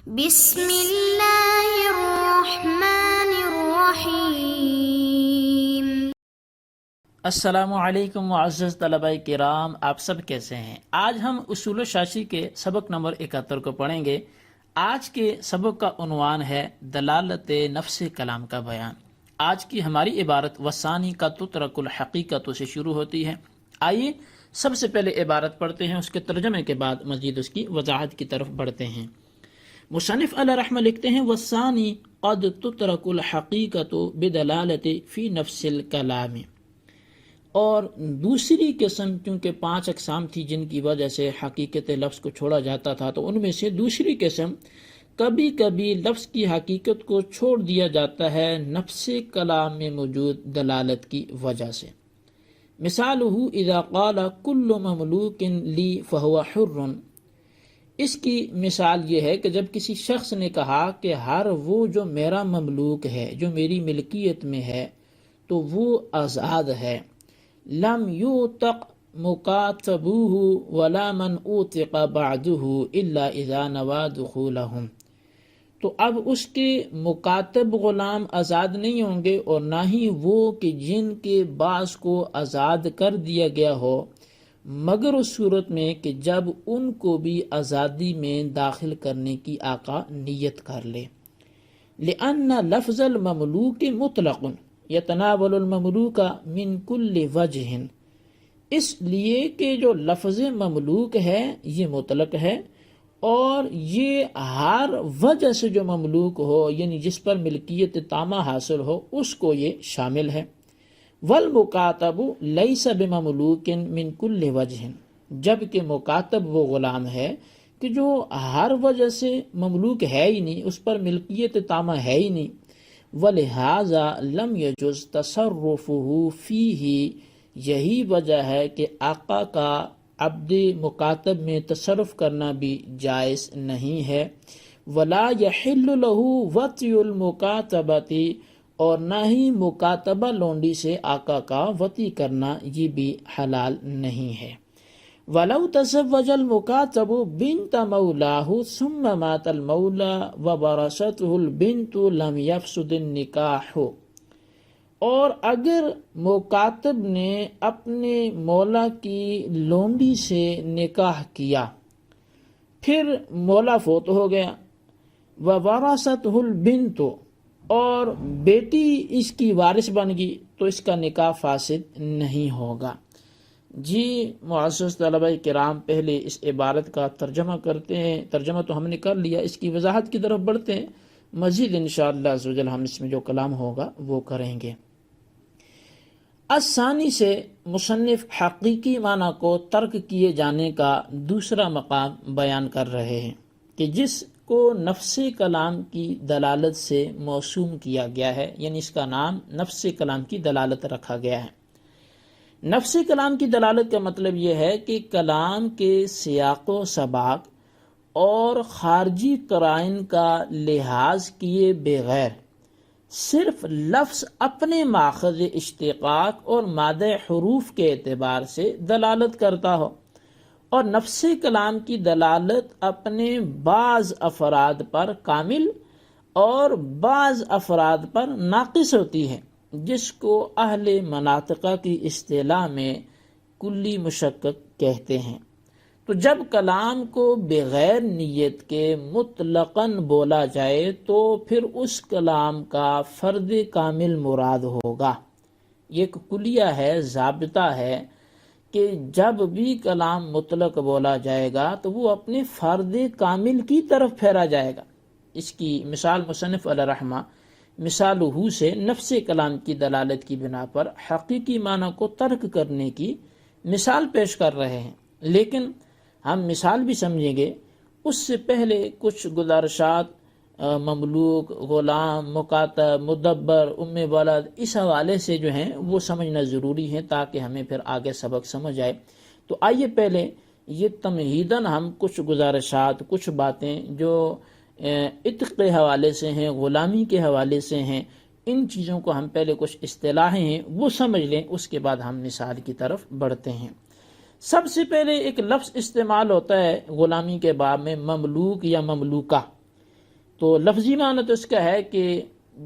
بسم اللہ الرحمن الرحیم۔ السلام علیکم معزز طلبہ کرام، آپ سب کیسے ہیں؟ آج ہم اصول شاشی کے سبق نمبر 71 کو پڑھیں گے۔ آج کے سبق کا عنوان ہے دلالت نفس کلام کا بیان۔ آج کی ہماری عبارت وثانی کا تترک الحقیقت سے شروع ہوتی ہے۔ آئیے سب سے پہلے عبارت پڑھتے ہیں، اس کے ترجمے کے بعد مزید اس کی وضاحت کی طرف بڑھتے ہیں۔ مصنف علیہ رحمہ لکھتے ہیں وثانی قد تترک الحقیقت بدلالت فی نفس الکلام، اور دوسری قسم، کیونکہ 5 اقسام تھی جن کی وجہ سے حقیقت لفظ کو چھوڑا جاتا تھا، تو ان میں سے دوسری قسم کبھی کبھی لفظ کی حقیقت کو چھوڑ دیا جاتا ہے نفس کلام میں موجود دلالت کی وجہ سے۔ مثالہ اذا قال کل مملوک لی فہو حر، اس کی مثال یہ ہے کہ جب کسی شخص نے کہا کہ ہر وہ جو میرا مملوک ہے، جو میری ملکیت میں ہے، تو وہ آزاد ہے۔ لم یوتق مکاتبوہ ولا من اوتق بعدہ الا اذا نوى دخولہم، تو اب اس کے مکاتب غلام آزاد نہیں ہوں گے، اور نہ ہی وہ کہ جن کے بعض کو آزاد کر دیا گیا ہو، مگر اس صورت میں کہ جب ان کو بھی آزادی میں داخل کرنے کی آقا نیت کر لے۔ لأن لفظ المملوک مطلق یتناول المملوک من کل وجہ، اس لیے کہ جو لفظ مملوک ہے یہ مطلق ہے، اور یہ ہر وجہ سے جو مملوک ہو، یعنی جس پر ملکیت تامہ حاصل ہو، اس کو یہ شامل ہے۔ والمکاتب لیس بمملوک من کل وجہ، جبکہ مکاتب وہ غلام ہے کہ جو ہر وجہ سے مملوک ہے ہی نہیں، اس پر ملکیت تامہ ہے ہی نہیں۔ ولہذا لم یجوز تصرفہ فیہ، یہی وجہ ہے کہ آقا کا عبد مکاتب میں تصرف کرنا بھی جائز نہیں ہے۔ ولا یحل لہ وطی المکاتبۃ، اور نہ ہی مکاتبہ لونڈی سے آقا کا وطی کرنا یہ بھی حلال نہیں ہے۔ وَلَوْ تَزَوَّجَ الْمُكَاتَبُ بِنْتَ مَوْلَاهُ ثُمَّ مَاتَ الْمَوْلَى وَوَرَثَتْهُ الْبِنْتُ لَمْ يَفْسُدِ النِّكَاحُ، اور اگر مکاتب نے اپنے مولا کی لونڈی سے نکاح کیا، پھر مولا فوت ہو گیا، وَوَرَثَتْهُ الْبِنْتُ، اور بیٹی اس کی وارث بن گئی، تو اس کا نکاح فاسد نہیں ہوگا۔ جی معزز طلبہ کرام، پہلے اس عبارت کا ترجمہ کرتے ہیں۔ ترجمہ تو ہم نے کر لیا، اس کی وضاحت کی طرف بڑھتے ہیں۔ مزید انشاءاللہ عزوجل ہم اس میں جو کلام ہوگا وہ کریں گے۔ الثانی سے مصنف حقیقی معنی کو ترک کیے جانے کا دوسرا مقام بیان کر رہے ہیں کہ جس کو نفس کلام کی دلالت سے موسوم کیا گیا ہے، یعنی اس کا نام نفس کلام کی دلالت رکھا گیا ہے۔ نفس کلام کی دلالت کا مطلب یہ ہے کہ کلام کے سیاق و سباق اور خارجی قرائن کا لحاظ کیے بغیر صرف لفظ اپنے ماخذ اشتقاق اور مادہ حروف کے اعتبار سے دلالت کرتا ہو، اور نفس کلام کی دلالت اپنے بعض افراد پر کامل اور بعض افراد پر ناقص ہوتی ہے، جس کو اہل مناطقہ کی اصطلاح میں کلی مشقق کہتے ہیں۔ تو جب کلام کو بغیر نیت کے مطلقاً بولا جائے تو پھر اس کلام کا فرد کامل مراد ہوگا۔ یہ ایک کلیہ ہے، ضابطہ ہے کہ جب بھی کلام مطلق بولا جائے گا تو وہ اپنے فرد کامل کی طرف پھیرا جائے گا۔ اس کی مثال مصنف علیہ رحمہ مثالہ سے نفس کلام کی دلالت کی بنا پر حقیقی معنی کو ترک کرنے کی مثال پیش کر رہے ہیں، لیکن ہم مثال بھی سمجھیں گے اس سے پہلے کچھ گزارشات مملوک، غلام، مکاتب، مدبر، ام ولد، اس حوالے سے جو ہیں وہ سمجھنا ضروری ہے تاکہ ہمیں پھر آگے سبق سمجھ آئے۔ تو آئیے پہلے یہ تمہیداً ہم کچھ گزارشات، کچھ باتیں جو عتق کے حوالے سے ہیں، غلامی کے حوالے سے ہیں، ان چیزوں کو ہم پہلے کچھ اصطلاحیں ہیں وہ سمجھ لیں، اس کے بعد ہم مثال کی طرف بڑھتے ہیں۔ سب سے پہلے ایک لفظ استعمال ہوتا ہے غلامی کے باب میں، مملوک یا مملوکہ۔ تو لفظی معنی تو اس کا ہے کہ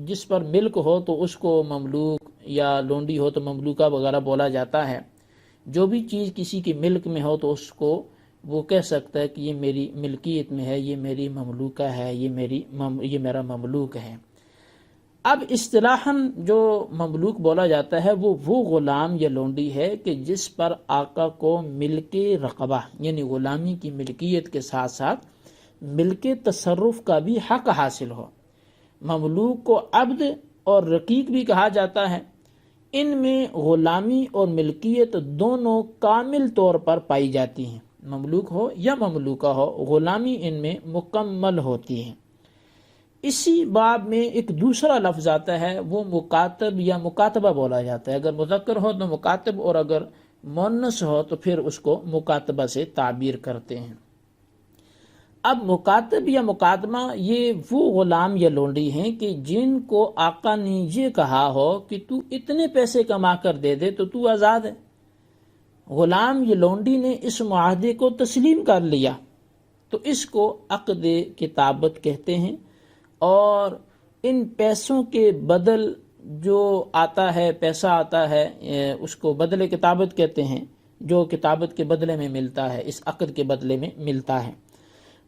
جس پر ملک ہو تو اس کو مملوک، یا لونڈی ہو تو مملوکہ وغیرہ بولا جاتا ہے۔ جو بھی چیز کسی کی ملک میں ہو تو اس کو وہ کہہ سکتا ہے کہ یہ میری ملکیت میں ہے، یہ میری مملوکہ ہے، یہ میرا مملوک ہے۔ اب اصطلاحاً جو مملوک بولا جاتا ہے وہ غلام یا لونڈی ہے کہ جس پر آقا کو ملک رقبہ یعنی غلامی کی ملکیت کے ساتھ ساتھ ملک تصرف کا بھی حق حاصل ہو۔ مملوک کو عبد اور رقیق بھی کہا جاتا ہے۔ ان میں غلامی اور ملکیت دونوں کامل طور پر پائی جاتی ہیں، مملوک ہو یا مملوکہ ہو، غلامی ان میں مکمل ہوتی ہے۔ اسی باب میں ایک دوسرا لفظ آتا ہے، وہ مکاتب یا مکاتبہ بولا جاتا ہے۔ اگر مذکر ہو تو مکاتب، اور اگر مؤنث ہو تو پھر اس کو مکاتبہ سے تعبیر کرتے ہیں۔ اب مکاتب یا مکاتبہ یہ وہ غلام یا لونڈی ہیں کہ جن کو آقا نے یہ کہا ہو کہ تو اتنے پیسے کما کر دے دے تو آزاد ہے۔ غلام یا لونڈی نے اس معاہدے کو تسلیم کر لیا تو اس کو عقد کتابت کہتے ہیں، اور ان پیسوں کے بدل جو آتا ہے، پیسہ آتا ہے، اس کو بدل کتابت کہتے ہیں، جو کتابت کے بدلے میں ملتا ہے، اس عقد کے بدلے میں ملتا ہے۔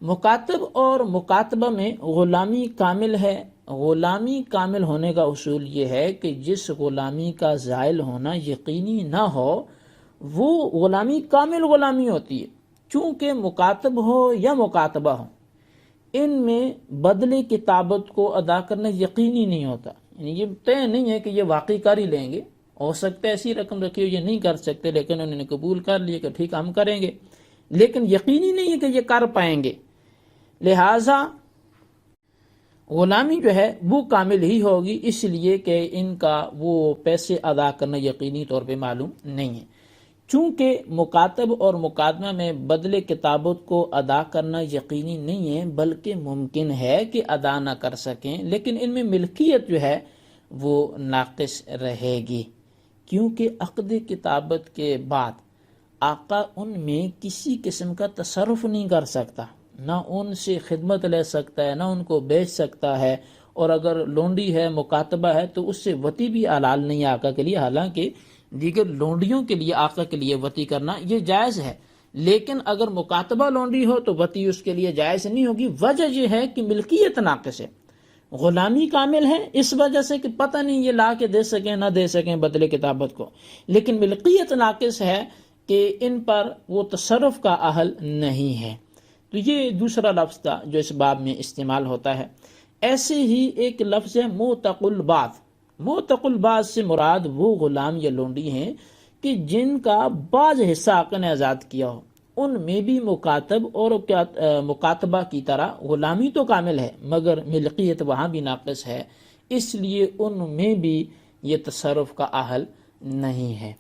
مکاتب اور مکاتبہ میں غلامی کامل ہے۔ غلامی کامل ہونے کا اصول یہ ہے کہ جس غلامی کا زائل ہونا یقینی نہ ہو وہ غلامی کامل غلامی ہوتی ہے۔ چونکہ مکاتب ہو یا مکاتبہ ہو، ان میں بدلے کتابت کو ادا کرنا یقینی نہیں ہوتا، یعنی یہ طے نہیں ہے کہ یہ واقعی کر ہی لیں گے، ہو سکتا ہے ایسی رقم رکھی ہو یہ نہیں کر سکتے، لیکن انہوں نے قبول کر لیا کہ ٹھیک ہم کریں گے، لیکن یقینی نہیں ہے کہ یہ کر پائیں گے۔ لہٰذا غلامی جو ہے وہ کامل ہی ہوگی، اس لیے کہ ان کا وہ پیسے ادا کرنا یقینی طور پہ معلوم نہیں ہے۔ چونکہ مکاتب اور مکاتبہ میں بدلے کتابت کو ادا کرنا یقینی نہیں ہے، بلکہ ممکن ہے کہ ادا نہ کر سکیں، لیکن ان میں ملکیت جو ہے وہ ناقص رہے گی، کیونکہ عقد کتابت کے بعد آقا ان میں کسی قسم کا تصرف نہیں کر سکتا، نہ ان سے خدمت لے سکتا ہے، نہ ان کو بیچ سکتا ہے، اور اگر لونڈی ہے، مکاتبہ ہے، تو اس سے وطی بھی حلال نہیں ہے آقا کے لیے، حالانکہ دیگر لونڈیوں کے لیے آقا کے لیے وطی کرنا یہ جائز ہے، لیکن اگر مکاتبہ لونڈی ہو تو وطی اس کے لیے جائز نہیں ہوگی۔ وجہ یہ ہے کہ ملکیت ناقص ہے، غلامی کامل ہے، اس وجہ سے کہ پتہ نہیں یہ لا کے دے سکیں نہ دے سکیں بدلے کتابت کو، لیکن ملکیت ناقص ہے کہ ان پر وہ تصرف کا اہل نہیں ہے۔ تو یہ دوسرا لفظ تھا جو اس باب میں استعمال ہوتا ہے۔ ایسے ہی ایک لفظ ہے موتق البعض۔ موتق البعض سے مراد وہ غلام یا لونڈی ہیں کہ جن کا بعض حصہ آقا نے آزاد کیا ہو، ان میں بھی مکاتب اور مکاتبہ کی طرح غلامی تو کامل ہے مگر ملکیت وہاں بھی ناقص ہے، اس لیے ان میں بھی یہ تصرف کا اہل نہیں ہے۔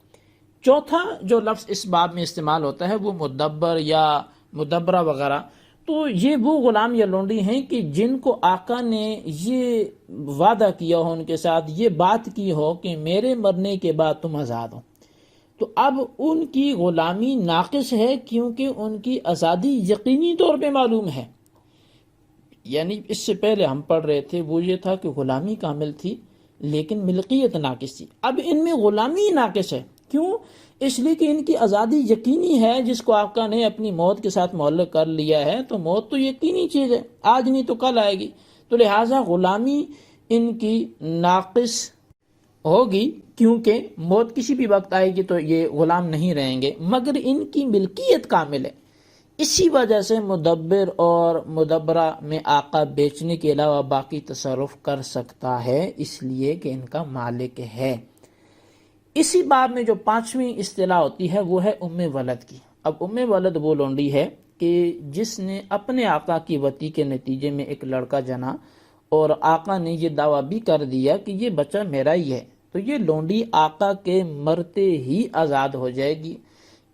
چوتھا جو لفظ اس باب میں استعمال ہوتا ہے وہ مدبر یا مدبرہ وغیرہ، تو یہ وہ غلام یا لونڈی ہیں کہ جن کو آقا نے یہ وعدہ کیا ہو، ان کے ساتھ یہ بات کی ہو کہ میرے مرنے کے بعد تم آزاد ہو، تو اب ان کی غلامی ناقص ہے کیونکہ ان کی آزادی یقینی طور پہ معلوم ہے۔ یعنی اس سے پہلے ہم پڑھ رہے تھے وہ یہ تھا کہ غلامی کامل تھی لیکن ملکیت ناقص تھی، اب ان میں غلامی ناقص ہے۔ کیوں؟ اس لیے کہ ان کی آزادی یقینی ہے، جس کو آقا نے اپنی موت کے ساتھ معلق کر لیا ہے، تو موت تو یقینی چیز ہے، آج نہیں تو کل آئے گی، تو لہٰذا غلامی ان کی ناقص ہوگی، کیونکہ موت کسی بھی وقت آئے گی تو یہ غلام نہیں رہیں گے، مگر ان کی ملکیت کامل ہے۔ اسی وجہ سے مدبر اور مدبرہ میں آقا بیچنے کے علاوہ باقی تصرف کر سکتا ہے، اس لیے کہ ان کا مالک ہے۔ اسی باب میں جو پانچویں اصطلاح ہوتی ہے وہ ہے ام ولد کی۔ اب ام ولد وہ لونڈی ہے کہ جس نے اپنے آقا کی وطی کے نتیجے میں ایک لڑکا جنا اور آقا نے یہ دعویٰ بھی کر دیا کہ یہ بچہ میرا ہی ہے، تو یہ لونڈی آقا کے مرتے ہی آزاد ہو جائے گی۔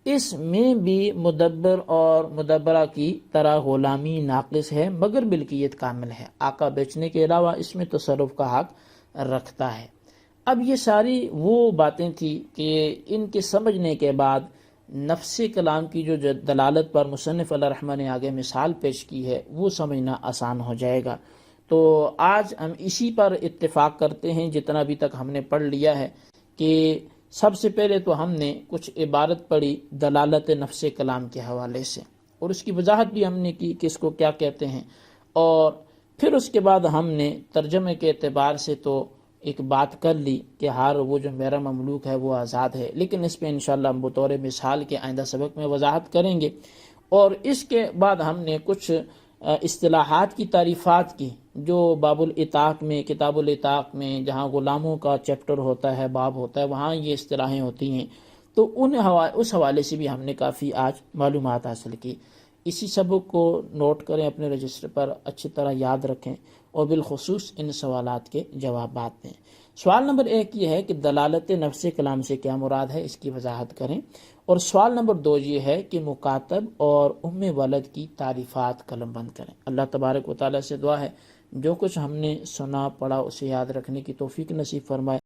اس میں بھی مدبر اور مدبرہ کی طرح غلامی ناقص ہے مگر ملکیت کامل ہے، آقا بیچنے کے علاوہ اس میں تصرف کا حق رکھتا ہے۔ اب یہ ساری وہ باتیں تھی کہ ان کے سمجھنے کے بعد نفس کلام کی جو دلالت پر مصنف علیہ رحمہ نے آگے مثال پیش کی ہے وہ سمجھنا آسان ہو جائے گا۔ تو آج ہم اسی پر اتفاق کرتے ہیں جتنا ابھی تک ہم نے پڑھ لیا ہے، کہ سب سے پہلے تو ہم نے کچھ عبارت پڑھی دلالت نفس کلام کے حوالے سے، اور اس کی وضاحت بھی ہم نے کی کہ اس کو کیا کہتے ہیں، اور پھر اس کے بعد ہم نے ترجمے کے اعتبار سے تو ایک بات کر لی کہ ہر وہ جو میرا مملوک ہے وہ آزاد ہے، لیکن اس پہ انشاءاللہ ہم بطور مثال کے آئندہ سبق میں وضاحت کریں گے۔ اور اس کے بعد ہم نے کچھ اصطلاحات کی تعریفات کی جو باب الاتاق میں، کتاب الاتاق میں جہاں غلاموں کا چیپٹر ہوتا ہے، باب ہوتا ہے، وہاں یہ اصطلاحیں ہوتی ہیں، تو اس حوالے سے بھی ہم نے کافی آج معلومات حاصل کی۔ اسی سبق کو نوٹ کریں اپنے رجسٹر پر، اچھی طرح یاد رکھیں اور بالخصوص ان سوالات کے جوابات دیں۔ سوال نمبر 1 یہ ہے کہ دلالت نفس کلام سے کیا مراد ہے، اس کی وضاحت کریں۔ اور سوال نمبر 2 یہ ہے کہ مکاتب اور ام ولد کی تعریفات قلم بند کریں۔ اللہ تبارک و تعالیٰ سے دعا ہے جو کچھ ہم نے سنا پڑھا اسے یاد رکھنے کی توفیق نصیب فرمائے،